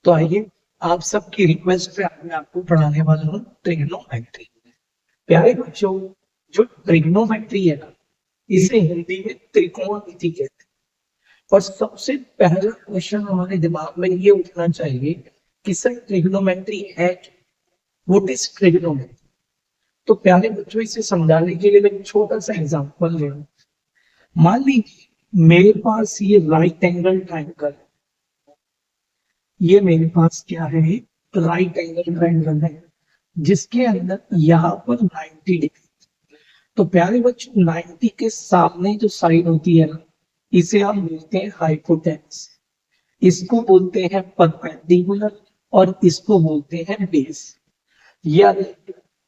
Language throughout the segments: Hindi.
तो आइए आप सबकी रिक्वेस्ट पे मैं आपको पढ़ाने वाला हूँ ट्रिग्नोमेट्री। प्यारे बच्चों, जो ट्रिग्नोमेट्री है ना, इसे हिंदी में त्रिकोणमिति कहते हैं। और सबसे पहला क्वेश्चन हमारे दिमाग में ये उठना चाहिए कि सर ट्रिग्नोमेट्री है क्या? What is trigonometry? तो प्यारे बच्चों, इसे समझाने के लिए मैं एक छोटा सा एग्जांपल ले रहा हूँ। मान लीजिए मेरे पास ये राइट एंगल ट्रायंगल, ये मेरे पास क्या है, राइट एंगल ट्रायंगल है, जिसके अंदर यहाँ पर 90 डिग्री। तो प्यारे बच्चों, 90 के सामने जो साइड होती है ना, इसे हम बोलते हैं हाइपोटेनस, इसको बोलते हैं परपेंडिकुलर, और इसको बोलते हैं बेस। या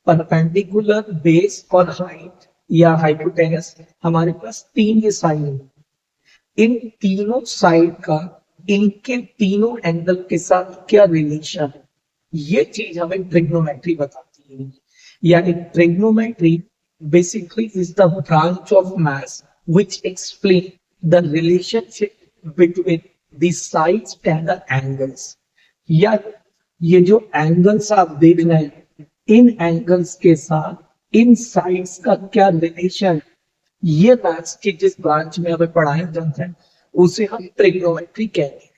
परपेंडिकुलर, बेस और हाइट या हाइपोटेनस, हमारे पास तीन ये साइड है। इन तीनों साइड का इनके तीनों एंगल के साथ क्या रिलेशन है, ये चीज हमें ट्रिग्नोमेट्री बताती है। यानी trigonometry basically is the branch of math which explain the relationship between the sides and the angles। या ये जो एंगल्स आप देख रहे हैं, इन एंगल्स के साथ इन साइड्स का क्या रिलेशन, ये मैथ्स की जिस ब्रांच में हमें पढ़ाया जाता है उसे हम ट्रिग्नोमेट्री कहते हैं।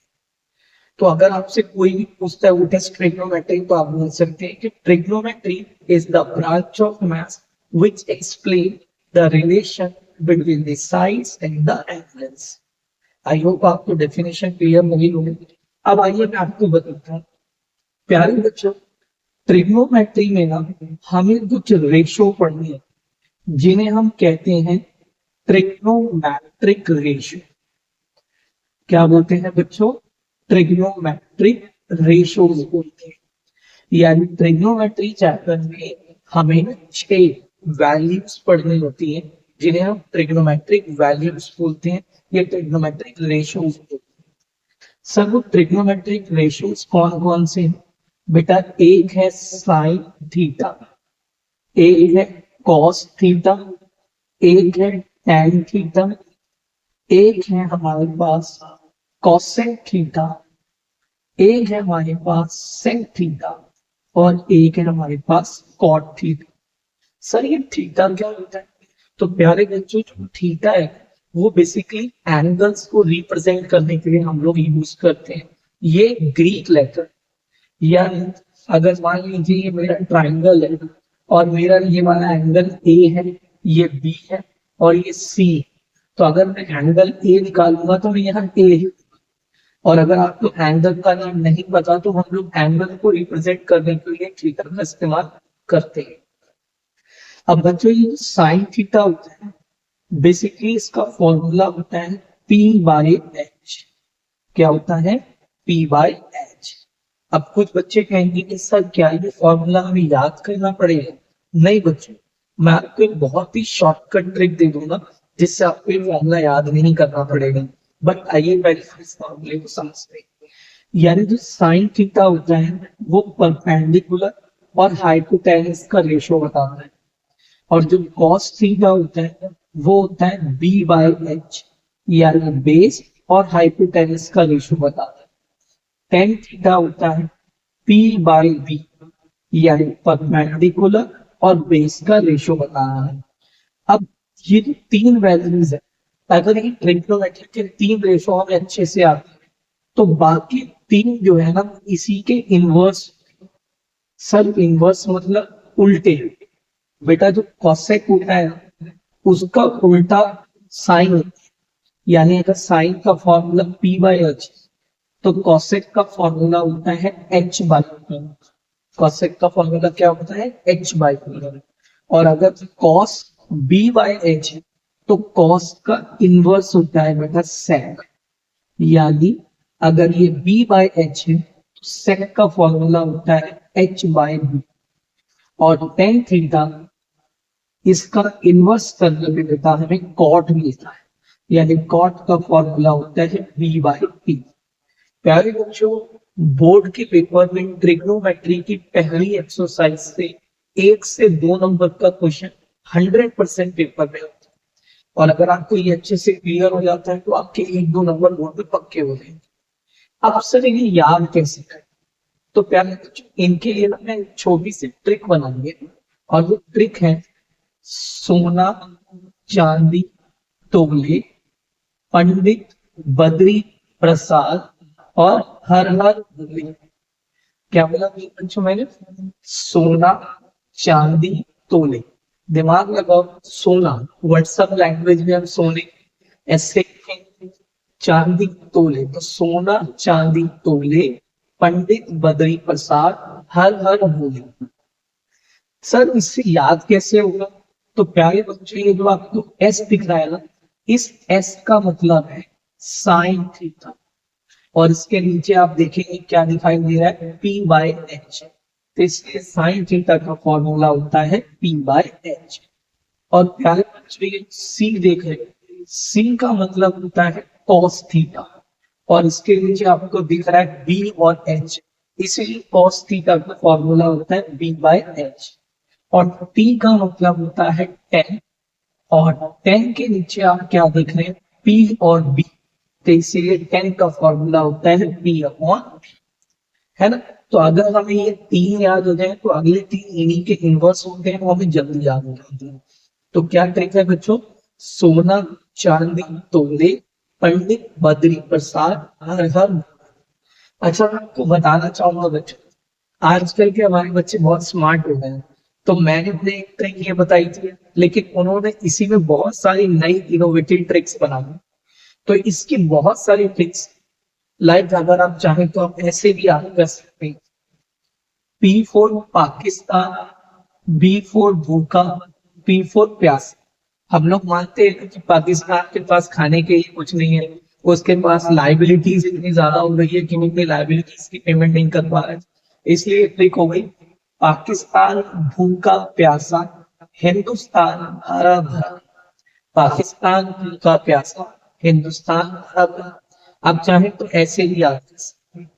तो अगर आपसे कोई भी पूछता है व्हाट इज ट्रिग्नोमेट्री, तो आप बोल सकते हैं कि trigonometry is the branch of maths which explain the relation between the sides and the angles। I hope आपको डेफिनेशन क्लियर नहीं होगी। अब आइए मैं आपको बताता हूँ। प्यारे बच्चों, ट्रिग्नोमेट्री में ना हमें कुछ रेशो पढ़नी है, जिन्हें हम कहते हैं ट्रिग्नोमेट्रिक रेशो। क्या बोलते हैं बच्चों? ट्रिग्नोमेट्रिक रेशो बोलते हैं। यानी ट्रिग्नोमेट्री चैप्टर में हमें 6 वैल्यूज पढ़नी होती है, जिन्हें हम ट्रिग्नोमेट्रिक वैल्यूज बोलते हैं या ट्रिग्नोमेट्रिक रेशियोज बोलते हैं। सर वो ट्रिग्नोमेट्रिक रेशियोज कौन कौन से हैं? बेटा, एक है साइन थीटा, एक है कॉस थीटा, एक है टैन थीटा, एक है हमारे पास कॉसेक थीटा, एक है हमारे पास सेक थीटा, और एक है हमारे पास कॉट थीटा। सर ये थीटा क्या होता है? तो प्यारे बच्चों, जो थीटा है वो बेसिकली एंगल्स को रिप्रेजेंट करने के लिए हम लोग यूज करते हैं। ये ग्रीक लेटर, या अगर मान लीजिए ये मेरा ट्राइंगल है और मेरा ये वाला एंगल ए है, ये बी है और ये सी, तो अगर मैं एंगल ए निकालूंगा तो मैं यहाँ ए ही। और अगर आपको एंगल का नाम नहीं पता तो हम लोग एंगल को रिप्रेजेंट करने के लिए थीटा का इस्तेमाल करते हैं। अब बच्चों, ये साइन थीटा होता है, बेसिकली इसका फॉर्मूला होता है P बाई एच। क्या होता है? P by H. अब कुछ बच्चे कहेंगे कि सर क्या ये फॉर्मूला हमें याद करना पड़ेगा? नहीं बच्चों, मैं आपको एक बहुत ही शॉर्टकट ट्रिक दे दूंगा जिससे आपको ये फॉर्मूला याद नहीं करना पड़ेगा। बट आइए पहले इस फॉर्मूले को समझते हैं। यानी जो साइन थीटा होता है वो परपेंडिकुलर और हाइपोटेनस का रेशो बताता है, और जो कॉस थीटा होता है वो होता है बी बाई एच, यानी बेस और हाइपोटेनस का रेशो बताता है। टेन थीटा होता है पी बाई बी, यानी परपेंडिकुलर और बेस का रेशो बताना है। अब ये जो तीन वैल्यूज है, अगर ये ट्रिग्नोमेट्री के तीन रेशो हमें अच्छे से आते हैं तो बाकी तीन जो है ना इसी के इनवर्स। सर इनवर्स मतलब उल्टे। बेटा, जो कॉसेक होता है उसका उल्टा साइन होता है। यानी अगर साइन का फॉर्मूला P बाई एच, तो कॉसेक का फॉर्मूला होता है H बाई पी। कॉसेक का फॉर्मूला क्या होता है? H by P. और अगर कॉस B बाई एच है तो कॉस का इनवर्स होता है बेटा सेक। यानी अगर ये B बाई एच है तो सेक का फॉर्मूला होता है H बाई बी। और टेन थीटा इसका इनवर्स करने पे बेटा हमें कॉट मिलता है, यानी कॉट का फॉर्मूला होता है बी बाई पी। प्यारे बच्चों, बोर्ड के पेपर में ट्रिग्नोमेट्री की पहली एक्सरसाइज से 1 से 2 नंबर का क्वेश्चन 100% पेपर में होता है। और अगर आपको ये अच्छे से क्लियर हो जाता है तो आपके 1-2 नंबर बोर्ड पे पक्के हो जाएंगे। अब सर ये याद कैसे करें? तो प्यारे बच्चों, इनके लिए ना मैं छोटी सी ट्रिक बनाऊंगी, और वो ट्रिक है सोना चांदी तोले पंडित बद्री प्रसाद और हर हर भोले। क्या बोला बच्चों मैंने? सोना चांदी तोले। दिमाग लगाओ, सोना व्हाट्सएप लैंग्वेज में हम सोने ऐसे लिखेंगे, चांदी तोले तो सोना चांदी तोले पंडित बद्री प्रसाद हर हर भोले। सर इससे याद कैसे होगा? तो प्यारे बच्चों, ये जो आपको एस दिख रहा है ना, इस एस का मतलब है साइन थीटा, और इसके नीचे आप देखेंगे क्या दिखाई दे रहा है, पी बाय एच। तो इसलिए साइन थीटा का फॉर्मूला होता है पी बाय एच। और प्यारे बच्चों, ये सी देख रहे हैं, सी का मतलब होता है कॉस थीटा, और इसके नीचे आपको दिख रहा है बी और एच, इसलिए कॉस थीटा का फॉर्मूला होता है बी बाय एच। और टी का मतलब होता है टेन, और टेन के नीचे आप क्या देख रहे हैं, पी और बी, तो इसीलिए टेन का फॉर्मूला होता है पी अपॉन, है ना। तो अगर हमें ये तीन याद हो जाए तो अगले तीन इन्हीं के इनवर्स होते हैं, वो हमें जल्दी याद हो जाते हैं। तो क्या ट्रिक है बच्चों? सोना चांदी तोले पंडित बद्री प्रसाद हर हर। अच्छा, मैं आपको बताना चाहूंगा बच्चों, आजकल के हमारे बच्चे बहुत स्मार्ट हो गए हैं। तो मैंने उन्हें एक ट्रिक ये बताई थी, लेकिन उन्होंने इसी में बहुत सारी नई इनोवेटिव ट्रिक्स बनाई। तो इसकी बहुत सारी ट्रिक्स, लाइक अगर आप चाहें तो आप ऐसे भी याद कर सकते हैं, P for Pakistan, B for भूखा, पी फॉर प्यास। हम लोग मानते हैं कि पाकिस्तान के पास खाने के लिए कुछ नहीं है, उसके पास लाइबिलिटीज इतनी ज्यादा हो रही है कि वो अपनी लाइबिलिटीज की पेमेंट नहीं कर पा रहा है, इसलिए ट्रिक हो गई पाकिस्तान भूखा प्यासा, हिंदुस्तान हरा भरा। पाकिस्तान भूखा प्यासा, हिंदुस्तान हरा भरा। आप चाहें तो ऐसे भी याद कर सकते हैं।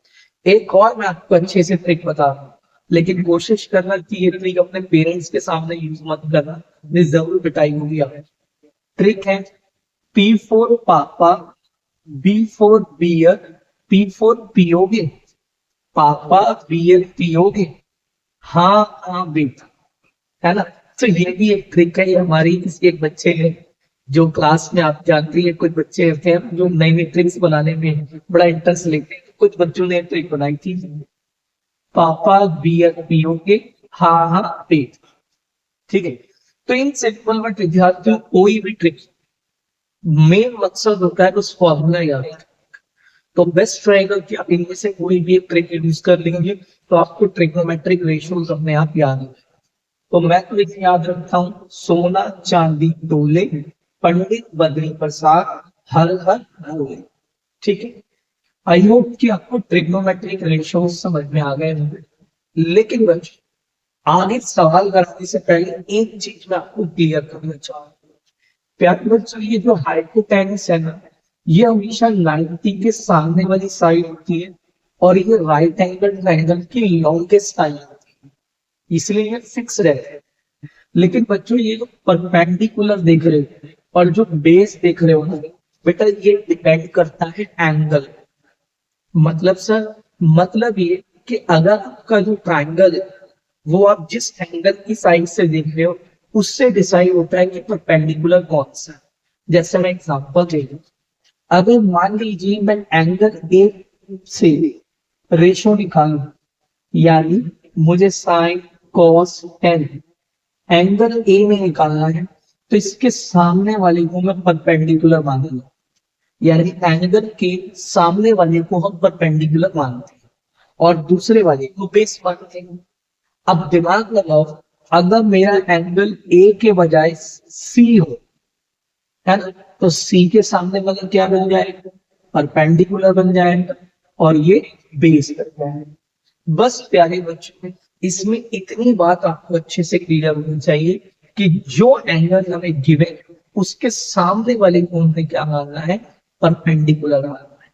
एक और मैं आपको अच्छे से ट्रिक बता रहा हूँ, लेकिन कोशिश करना कि ये ट्रिक अपने पेरेंट्स के सामने यूज मत करना, ये जरूर पिटाई होगी आप। ट्रिक है पी फॉर पापा, B for beer, P for पियोगे, पापा बियर पियोगे, हाँ हाँ बेटा, है ना। तो ये भी एक ट्रिक है, ये हमारी किसी एक बच्चे है जो क्लास में, आप जानती है कुछ बच्चे होते हैं जो नई नई ट्रिक्स बनाने में बड़ा इंटरेस्ट लेते हैं, कुछ बच्चों ने ट्रिक बनाई थी, पापा बियर पियोगे, हाँ हाँ पेट। ठीक है, तो इन सिंपल बट विद्यार्थियों, कोई भी ट्रिक मेन मकसद होता है उस फॉर्मूला याद रखना। तो बेस्ट रहेगा कि आप इनमें से कोई भी एक ट्रिक यूज कर लेंगे तो आपको ट्रिग्नोमेट्रिक रेशियोज अपने आप याद हो। तो मैं तो इसे याद रखता हूँ, सोना चांदी तोले पंडित बद्री प्रसाद हर हर भोले। ठीक है, आई होप कि आपको ट्रिग्नोमेट्रिक रेशियोज समझ में आ गए होंगे। लेकिन बच्चों, आगे सवाल करने से पहले एक चीज मैं आपको क्लियर करना चाहूंगा। प्यारे बच्चों, ये जो हाइपोटेनस है ना, ये हमेशा 90 के सामने वाली साइड होती है, और ये राइट एंगल ट्रायंगल की लॉन्गेस्ट साइड होती है, इसलिए ये फिक्स रहता है। लेकिन बच्चों, ये जो परपेंडिकुलर देख रहे हो और जो बेस देख रहे हो ना बेटा, ये डिपेंड करता है एंगल। मतलब सर, मतलब ये कि अगर आपका जो ट्रायंगल है वो आप जिस एंगल की साइड से देख रहे हो उससे डिसाइड होता है कि परपेंडिकुलर कौन सा है। जैसे मैं एग्जांपल दे दूं, अगर मान लीजिए मैं एंगल ए से रेशो निकालू, यानी मुझे sine cos tan angle A में निकालना है, तो इसके सामने वाले को मैं परपेंडिकुलर मानूंगा, यानी एंगल के सामने वाले को हम परपेंडिकुलर मानते हैं और दूसरे वाले को बेस मानते हैं। अब दिमाग लगाओ, अगर मेरा एंगल ए के बजाय सी हो, है ना, तो सी के सामने वाला क्या बन जाएगा, परपेंडिकुलर बन जाएगा, और ये बेस बन जाएगा। बस प्यारे बच्चों, इसमें इतनी बात आपको अच्छे से क्लियर होनी चाहिए कि जो एंगल हमें गिवन उसके सामने वाले कोण में क्या मानना है, परपेंडिकुलर मानना है।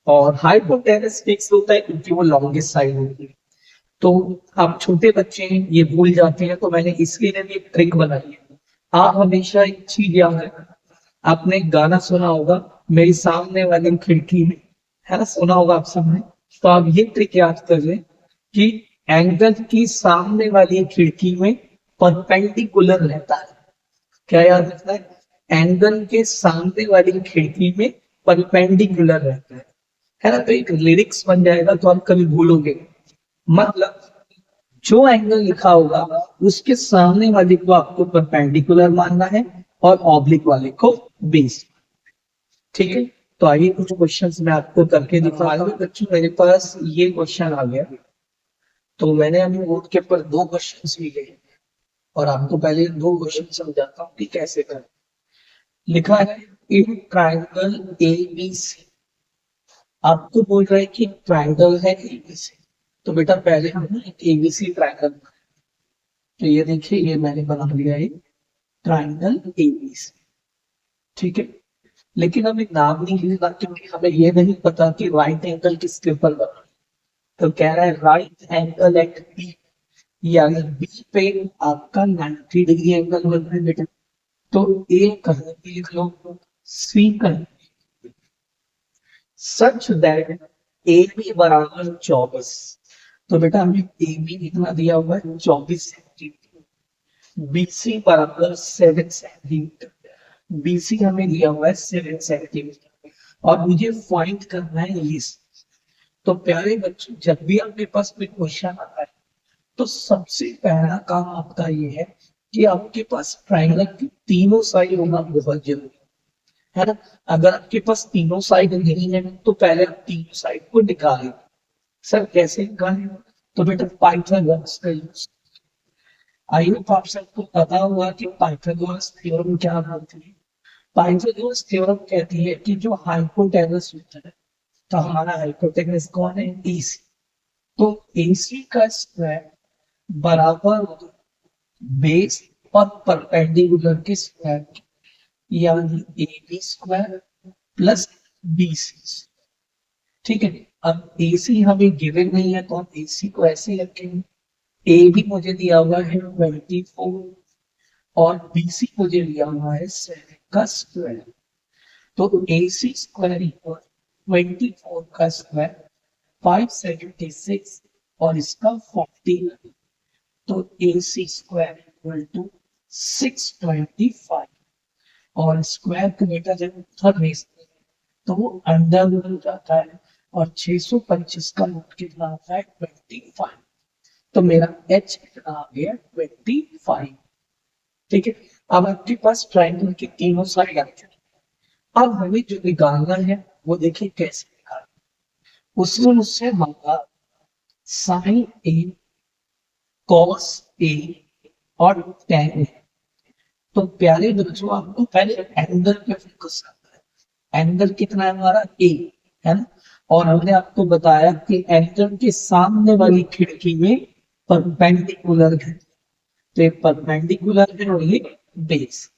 और हाइपोटेनस फिक्स होता है क्योंकि वो लॉन्गेस्ट साइड होती है। तो आप छोटे बच्चे हैं, ये भूल जाते हैं, तो मैंने इसके लिए भी एक ट्रिक बनाई है। आप हमेशा एक चीज याद रखना, आपने एक गाना सुना होगा, मेरी सामने वाली खिड़की में, है ना, सुना होगा आप सबने। तो आप ये ट्रिक याद कर लें कि एंगल की सामने वाली खिड़की में परपेंडिकुलर रहता है। क्या याद रखना है? एंगल के सामने वाली खिड़की में परपेंडिकुलर रहता है ना? तो एक लिरिक्स बन जाएगा, तो आप कभी भूलोगे। मतलब जो एंगल लिखा होगा उसके सामने वाले को आपको परपेंडिकुलर मानना है और ऑब्लिक वाले को बेस। ठीक है, तो आइए कुछ क्वेश्चंस मैं आपको करके दिखा दूं। बच्चों मेरे पास ये क्वेश्चन आ गया, तो मैंने अभी बोर्ड के ऊपर 2 क्वेश्चंस लिए और आपको पहले 2 क्वेश्चन समझाता हूँ कि कैसे करें। लिखा है इन ट्राइंगल एबीसी, आपको बोल रहा है कि ट्राइंगल है एबीसी, तो बेटा पहले हम एक एबीसी ट्राइंगल, तो ये देखिए ये मैंने बना लिया है ट्राइंगल एबीसी। ठीक है, लेकिन हमें नाम नहीं लिखना क्योंकि हमें ये नहीं पता कि राइट एंगल किसके ऊपर बना। तो कह रहा है राइट एंगल एट बी, यानी बी पे आपका 90 डिग्री एंगल बन रहा है बेटा। तो ए कहीं भी लिख लो, सी कहीं, सच दैट ए बी बराबर 24। तो बेटा हमें ए बी कितना दिया हुआ है 24 सेंटीमीटर, बीसी बराबर 7 सेंटीमीटर, बीसी हमें दिया हुआ है 7 सेंटीमीटर और मुझे फाइंड करना है ये। तो प्यारे बच्चों जब भी आपके पास कोई क्वेश्चन आता है तो सबसे पहला काम आपका ये है कि आपके पास ट्रायंगल की तीनों साइड होना बहुत जरूरी है ना। अगर आपके पास तीनों साइड नहीं है तो पहले आप तीनों साइड को निकालें। सर कैसे निकालें? तो बेटा पाइथागोरस का यूज। आई होप आप सबको पता हुआ कि पाइथागोरस थ्योरम क्या बोलती है। पाइथागोरस थ्योरम कहती है कि जो हाइपोटेनस होता है, तो हमारा हाइपोटेनस कौन है? AC। तो AC का स्क्वायर बराबर बेस और परपेंडिकुलर के स्क्वायर, यानी AB स्क्वायर प्लस BC। ठीक है, अब AC हमें गिवन नहीं है तो हम AC को ऐसे रखेंगे। ए भी मुझे दिया हुआ है 24 और BC मुझे दिया हुआ है 7 का स्क्वायर। तो AC स्क्वायर इक्वल 24 का स्क्वायर 576 और इसका 40, तो AC स्क्वायर इक्वल टू 625 और स्क्वायर का बेटा जब उधर भेजते हैं तो वो अंडर रूट हो जाता है और 625 का रूट कितना आता है 25। तो मेरा H कितना आ गया 25। ठीक है, अब आपके पास ट्रायंगल की तीनों साइड आ चुकी। अब हमें जो निकालना है वो देखिए कैसे निकालना। उसने मुझसे मांगा साइन ए, कॉस ए और टेन। तो प्यारे बच्चों आपको पहले एंगल पे फोकस करना है। एंगल कितना है हमारा ए, है ना? और हमने आपको बताया कि एंगल के सामने वाली खिड़की में परपेंडिकुलर है, तो ये परपेंडिकुलर है और ये बेस।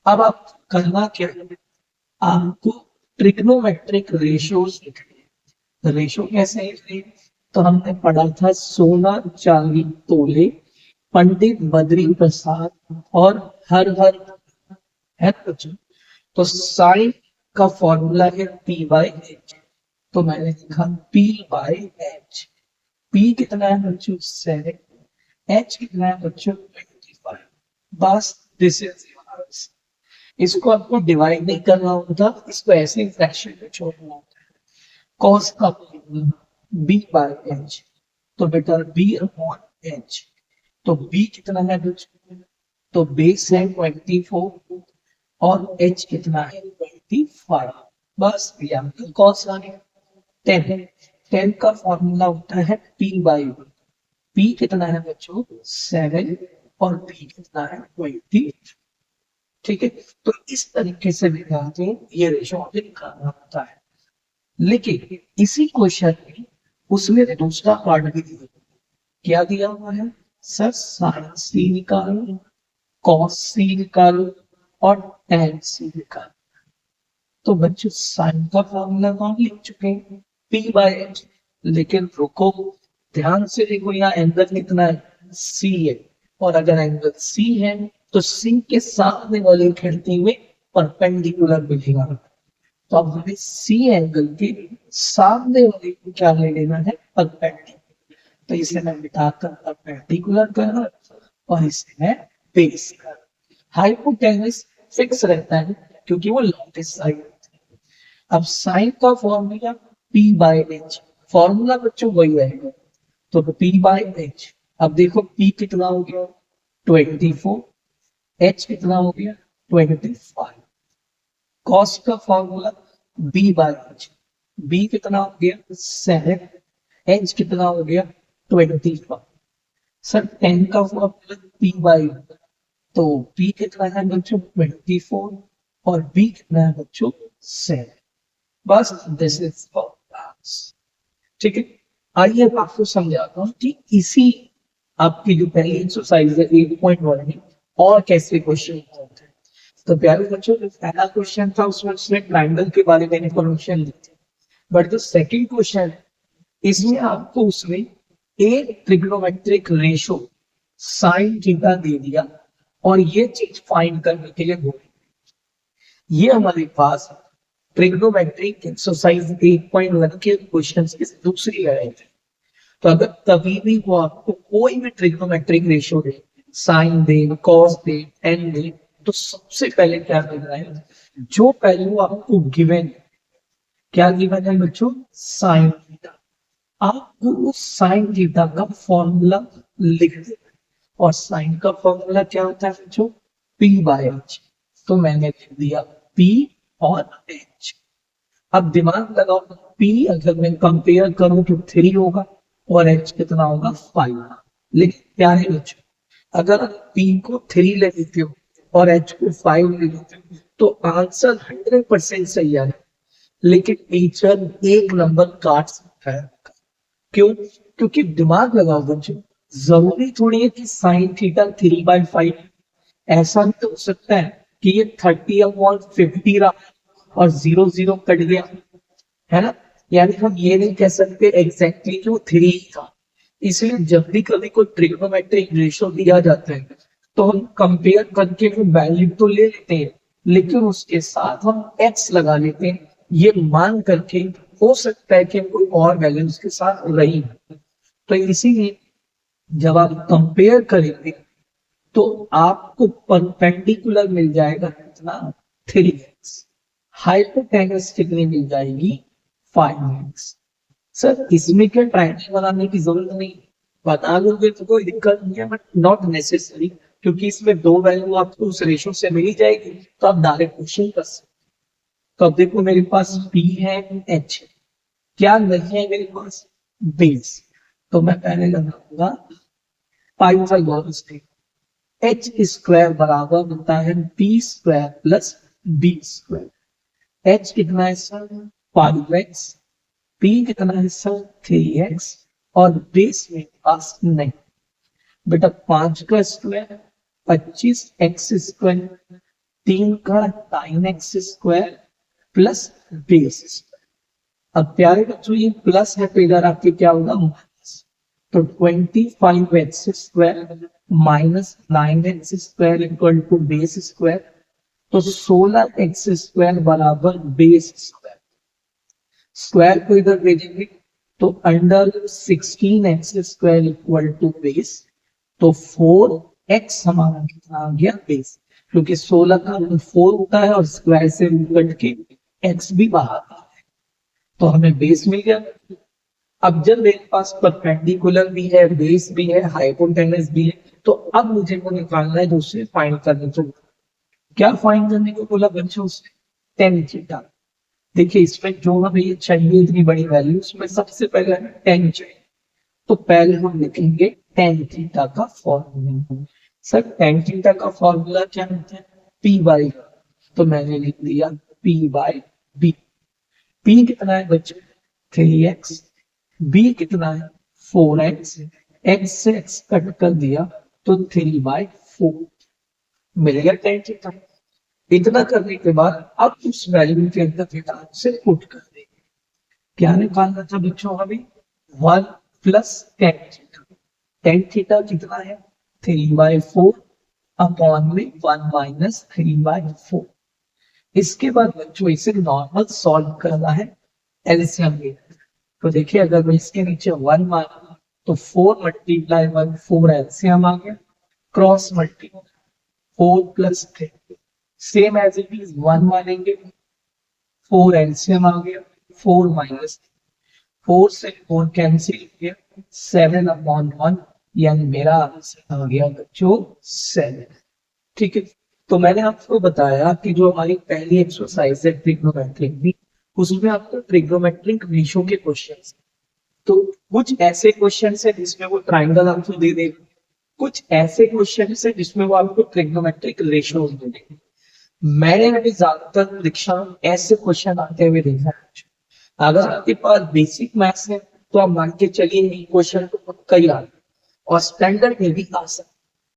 अब आप करना क्या है, आपको ट्रिग्नोमेट्रिक रेशियोज लिखने। रेशियो कैसे लिखने? तो हमने पढ़ा था सोना चांदी तोले, पंडित बद्री प्रसाद और हर हर, है ना बच्चों? तो साइन का फॉर्मूला है P बाई H, तो मैंने लिखा P बाई H। P कितना है बच्चों 7, H कितना है बच्चों 25। बस दिस इज योर्स। इसको आपको डिवाइड नहीं करना होता, इसको ऐसे ही फ्रैक्शन में छोड़ना होता है। कॉस का B बाई H, तो बेटा B अपॉन H। तो B कितना है बच्चों? तो बेस है 24 और H कितना है 25। बस ये आपका कॉस आ गया। 10, 10 का फॉर्मूला होता है P बाई V। P कितना है बच्चों 7 और P कितना है 20। ठीक है, तो इस तरीके से निकालते हैं, ये रेशो निकालना होता है। लेकिन इसी क्वेश्चन में उसमें दूसरा पार्ट भी दिया, क्या दिया हुआ है सर? साइन सी निकालो, कॉस सी निकालो और टेन सी निकालो। तो बच्चों साइन का फॉर्मूला कौन लिख चुके हैं? P by H। लेकिन रुको, ध्यान से देखो यहाँ एंगल कितना है C है, और अगर एंगल C है तो C के सामने वाली खिड़की में परपेंडिकुलर मिलेगा। तो अब हमें C एंगल के सामने वाले को क्या ले लेना है? परपेंडिकुलर। तो इसे मैं मिटाकर परपेंडिकुलर कर रहा और इसे मैं बेस कर। हाइपोटेनस फिक्स रहता है क्योंकि वो लॉन्गेस्ट साइड होती है। अब साइन का formula P by H, formula बच्चों वही रहेगा, तो P बाई एच। अब देखो P कितना हो गया 24, H कितना हो गया 25। कॉस का formula B by H, B कितना हो गया 7, H कितना हो गया 25। सर 10 का फॉर्मूला P बाई, तो P कितना है बच्चों 24 और B कितना है बच्चों 7। बस दिस इज फॉर्मूलास। ठीक है, आइए अब आपको समझाता हूँ कि इसी आपकी जो पहली एक्सरसाइज है 8.1 में और कैसे क्वेश्चन होते हैं। तो प्यारे बच्चों, जो पहला क्वेश्चन था उसमें उसने ट्रायंगल के बारे में इंफॉर्मेशन दी थी, बट जो सेकंड क्वेश्चन इसमें आपको उसने एक ट्रिग्नोमेट्रिक रेशो साइन थीटा दे दिया और ये चीज फाइंड करने के लिए बोली। ये हमारे पास ट्रिग्नोमेट्रिक एक्सरसाइज 8.1 के क्वेश्चंस की दूसरी वैरायटी। तो अगर कभी भी वो आपको कोई भी ट्रिग्नोमेट्रिक रेशियो दे, साइन दे, कॉस दे, टेन दे, तो सबसे पहले क्या करना है, जो पहलू आपको गिवन है, क्या गिवन है बच्चों साइन थीटा, आपको उस साइन थीटा का फॉर्मूला लिख देना। और साइन का फॉर्मूला क्या होता है बच्चों P बाय एच, तो मैंने लिख दिया P और H। अब दिमाग लगाओ, P अगर मैं कंपेयर करूं तो 3 होगा और H कितना होगा 5। लेकिन क्या है बच्चों, अगर P को 3 ले लेते हो और H को 5 ले लेते हो तो आंसर 100% सही आएगा, लेकिन टीचर एक नंबर काट सकता है। क्यों? क्योंकि दिमाग लगाओ बच्चों, जरूरी थोड़ी है कि साइन थीटा 3/5, ऐसा भी तो हो सकता है कि ये 30/50 रहा और 0 0 कट गया, है ना। यानी हम ये नहीं कह सकते एग्जैक्टली कि वो 3 था। इसलिए जब भी कभी कोई ट्रिग्नोमेट्रिक रेशियो दिया जाता है तो हम कंपेयर करके वो वैल्यू तो ले लेते हैं, लेकिन उसके साथ हम एक्स लगा लेते हैं, ये मान करके हो सकता है कि कोई और वैल्यू उसके साथ रही। तो इसीलिए जब आप कंपेयर करेंगे तो आपको परपेंडिकुलर मिल जाएगा कितना 3x, हाइपोटेनस कितनी मिल जाएगी 5x। सर इसमें क्या ट्रायंगल बनाने की जरूरत नहीं, बता दोगे तो कोई दिक्कत नहीं है, बट नॉट नेसेसरी, क्योंकि इसमें दो वैल्यू आपको उस रेशो से मिल जाएगी तो आप डायरेक्ट क्वेश्चन कर सकते। तो अब देखो मेरे पास P है H, क्या नहीं है मेरे पास बेस, तो मैं पहले लगाऊंगा पाइथागोरस। एच स्क्वायर बराबर होता है B square plus B square. H कितना है सर 5x, पी कितना है सर 3x और बेस में पास नहीं। बेटा 5 का स्क्वायर 25x स्क्वायर, 3 का 9x square plus base square. अब प्यारे बच्चों ये प्लस है तो इधर आपके क्या होगा माइनस, तो 25x square minus 9x square equal to base square, तो 16x स्क्वायर बराबर बेस स्क्वायर। स्क्वायर को इधर भेजेंगे तो under 16x square equal to base, तो 4x हमारा कितना आ गया बेस, क्योंकि 16 का 4 होता है और स्क्वायर से कट के x भी बाहर आता है, तो हमें बेस मिल गया। अब जब मेरे पास परपेंडिकुलर भी है, बेस भी है, हाइपोटेनस भी है, तो अब मुझे वो निकालना है, दूसरे फाइंड करने को। क्या फाइंड करने को बोला बच्चों से टेन थीटा। देखिए इसमें जो हमें ये चाहिए इतनी बड़ी वैल्यू, उसमें सबसे पहले हमें टेन चाहिए, तो पहले हम लिखेंगे टेन थीटा का फॉर्मूला। सर टेन थीटा का फॉर्मूला क्या होता है P बाई, तो मैंने लिख दिया P बाई बी। P कितना है बच्चों 3x, B कितना है 4x, x से x कट कर दिया तो 3/4 मिल गया टेन थीटा। इतना करने के बाद अब उस वैल्यू के अंदर थीटा से पुट कर देंगे। क्या निकालना था बच्चों हमें 1 plus tan theta. Tan theta कितना है 3/4 अपॉन में 1 माइनस 3/4। इसके बाद बच्चों इसे नॉर्मल सॉल्व करना है एलसीएम में। तो देखिए अगर मैं इसके नीचे 1 मान तो 4 मल्टीप्लाई 1 4 एलसीएम आ गया, क्रॉस मल्टीप्लाई 4 प्लस 3 सेम एज इट इज 1 मानेंगे, 4 एलसीएम आ गया, 4 माइनस 4 से 4 कैंसिल किया, 7 अपॉन 1, यानी मेरा आंसर आ गया बच्चों 7। ठीक है, तो मैंने आपको बताया कि जो हमारी पहली एक्सरसाइज है ट्रिग्नोमेट्रिक की, उसमें आपको ट्रिग्नोमेट्रिक रेशो के क्वेश्चन, तो कुछ ऐसे क्वेश्चन है जिसमें वो ट्राइंगल आपको दे देगा, कुछ ऐसे क्वेश्चन है जिसमें वो आपको ट्रिग्नोमेट्रिक रेशियो दे देगा। मैंने अभी ज्यादातर परीक्षा में ऐसे क्वेश्चन आते हुए देखा है। अगर आपके पास बेसिक मैथ्स है तो आप मान के चलिए क्वेश्चन तो पक्का ही आ, और स्टैंडर्ड में भी आ सकता